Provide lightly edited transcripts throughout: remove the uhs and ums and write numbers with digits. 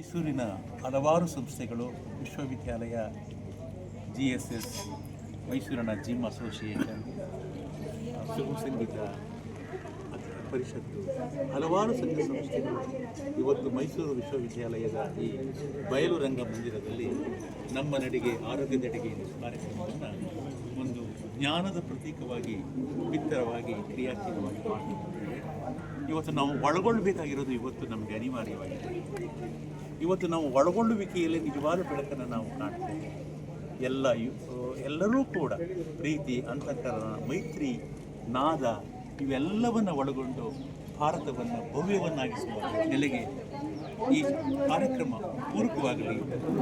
ಮೈಸೂರಿನ ಹಲವಾರು ಸಂಸ್ಥೆಗಳು, ವಿಶ್ವವಿದ್ಯಾಲಯ, GSS, ಮೈಸೂರಿನ ಜಿಮ್ ಅಸೋಸಿಯೇಷನ್, ಸುಗಮ ಸಂಗೀತ ಪರಿಷತ್ತು, ಹಲವಾರು ಸಂಘ ಸಂಸ್ಥೆಗಳು ಇವತ್ತು ಮೈಸೂರು ವಿಶ್ವವಿದ್ಯಾಲಯದ ಈ ಬಯಲು ರಂಗ ಮಂದಿರದಲ್ಲಿ ನಮ್ಮ ನಡಿಗೆ ಆರೋಗ್ಯದೆಡೆಗೆ ಕಾರ್ಯಕ್ರಮವನ್ನು ಒಂದು ಜ್ಞಾನದ ಪ್ರತೀಕವಾಗಿ ಬಿತ್ತರವಾಗಿ ಕ್ರಿಯಾಶೀಲವಾಗಿ ಮಾಡ್ತಿದ್ದೇವೆ. ಇವತ್ತು ನಾವು ಒಳಗೊಳ್ಳಬೇಕಾಗಿರೋದು ಇವತ್ತು ನಮಗೆ ಅನಿವಾರ್ಯವಾಗಿದೆ. ಇವತ್ತು ನಾವು ಒಳಗೊಳ್ಳುವಿಕೆಯಲ್ಲಿ ನಿಜವಾದ ಬೆಳಕನ್ನು ನಾವು ಕಾಣ್ತೇವೆ. ಎಲ್ಲರೂ ಕೂಡ ಪ್ರೀತಿ, ಅಂತಃಕರಣ, ಮೈತ್ರಿ, ನಾದ ಇವೆಲ್ಲವನ್ನು ಒಳಗೊಂಡು ಭಾರತವನ್ನು ಭವ್ಯವನ್ನಾಗಿಸುವ ನೆಲೆಗೆ ಈ ಕಾರ್ಯಕ್ರಮ ಪೂರಕವಾಗಲಿ,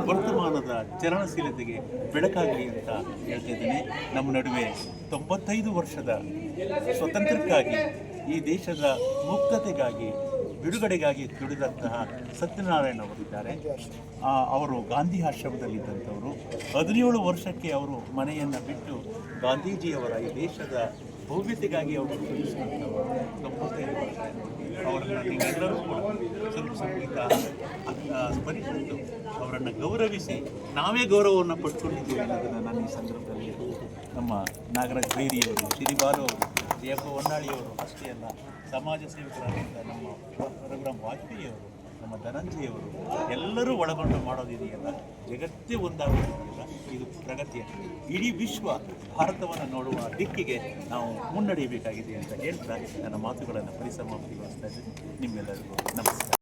ವರ್ತಮಾನದ ಚಲನಶೀಲತೆಗೆ ಬೆಳಕಾಗಲಿ ಅಂತ ಹೇಳ್ತಿದ್ದೇನೆ. ನಮ್ಮ ನಡುವೆ 95 ವರ್ಷದ ಸ್ವತಂತ್ರಕ್ಕಾಗಿ, ಈ ದೇಶದ ಮುಕ್ತತೆಗಾಗಿ, ಬಿಡುಗಡೆಗಾಗಿ ದುಡಿದಂತಹ ಸತ್ಯನಾರಾಯಣ ಅವರಿದ್ದಾರೆ. ಅವರು ಗಾಂಧಿ ಆಶ್ರಮದಲ್ಲಿದ್ದಂಥವರು. 17 ವರ್ಷಕ್ಕೆ ಅವರು ಮನೆಯನ್ನು ಬಿಟ್ಟು ಗಾಂಧೀಜಿಯವರ ಈ ದೇಶದ ಭವ್ಯತೆಗಾಗಿ ಅವರು ಶ್ರಮಿಸಿದಂಥವರು. 95 ವರ್ಷ ಅವರನ್ನು ನೀವೆಲ್ಲರೂ ಕೂಡ ಸುಗಮ ಸಂಗೀತ ಪರಿಷತ್ತು ಅವರನ್ನು ಗೌರವಿಸಿ ನಾವೇ ಗೌರವವನ್ನು ಪಡ್ಕೊಂಡಿದ್ದೀವಿ ಅನ್ನೋದನ್ನು ನಾನು ಈ ಸಂದರ್ಭದಲ್ಲಿ ನಮ್ಮ ನಾಗರಾಜ್ ಬೈರಿಯವರು, ಶ್ರೀಬಾಲು ಅವರು, ಜಯಪ್ಪ ಹೊನ್ನಾಳಿಯವರು ಅಷ್ಟೇ ಅಲ್ಲ, ಸಮಾಜ ಸೇವಕರಾದಂಥ ನಮ್ಮ ರಘುರಾಮ್ ವಾಜಪೇಯಿಯವರು, ನಮ್ಮ ಧನಂಜಯವರು ಎಲ್ಲರೂ ಒಳಗೊಂಡು ಮಾಡೋದಿದೆಯಲ್ಲ, ಜಗತ್ತೇ ಒಂದಾಗೋದಿದೆಯಲ್ಲ, ಇದು ಪ್ರಗತಿಯ ಇಡೀ ವಿಶ್ವ ಭಾರತವನ್ನು ನೋಡುವ ದಿಕ್ಕಿಗೆ ನಾವು ಮುನ್ನಡೆಯಬೇಕಾಗಿದೆ ಅಂತ ಹೇಳ್ತಾ ನನ್ನ ಮಾತುಗಳನ್ನು ಪರಿಸಮಾಪ್ತಿಗೊಳಿಸ್ತಾ ಇದ್ದೀನಿ. ನಿಮ್ಮೆಲ್ಲರಿಗೂ ನಮಸ್ಕಾರ.